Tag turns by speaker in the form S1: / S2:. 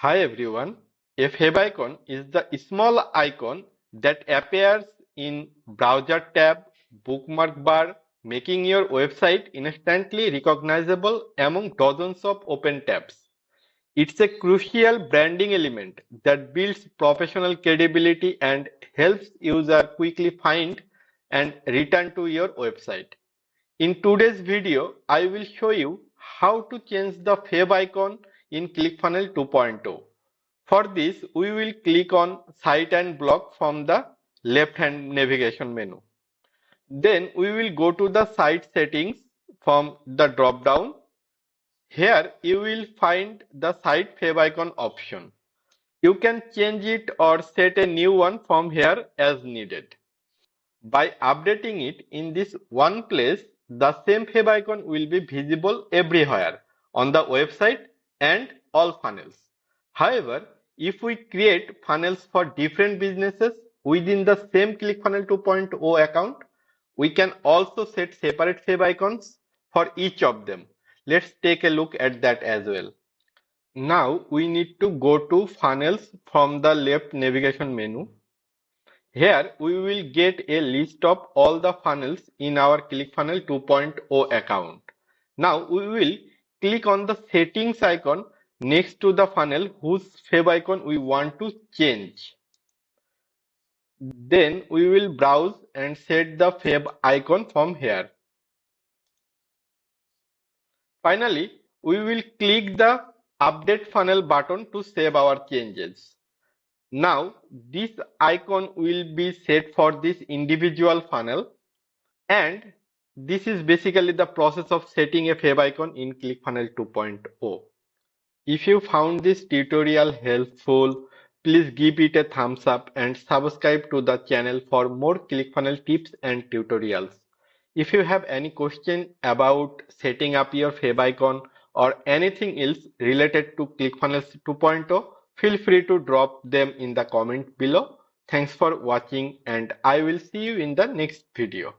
S1: Hi everyone. A favicon is the small icon that appears in browser tab, bookmark bar, making your website instantly recognizable among dozens of open tabs. It's a crucial branding element that builds professional credibility and helps user quickly find and return to your website. In today's video, I will show you how to change the favicon in ClickFunnels 2.0. For this, we will click on Site and Block from the left-hand navigation menu. Then we will go to the site settings from the drop-down. Here you will find the site favicon option. You can change it or set a new one from here as needed. By updating it in this one place, the same favicon will be visible everywhere on the website and all funnels. However, if we create funnels for different businesses within the same ClickFunnels 2.0 account, we can also set separate favicons for each of them. Let's take a look at that as well. Now we need to go to funnels from the left navigation menu. Here we will get a list of all the funnels in our ClickFunnels 2.0 account. Now we will click on the settings icon next to the funnel whose favicon we want to change. Then we will browse and set the fav icon from here. Finally, we will click the update funnel button to save our changes. Now this icon will be set for this individual funnel. And this is basically the process of setting a favicon in ClickFunnels 2.0. If you found this tutorial helpful, please give it a thumbs up and subscribe to the channel for more ClickFunnels tips and tutorials. If you have any question about setting up your favicon or anything else related to ClickFunnels 2.0, feel free to drop them in the comment below. Thanks for watching and I will see you in the next video.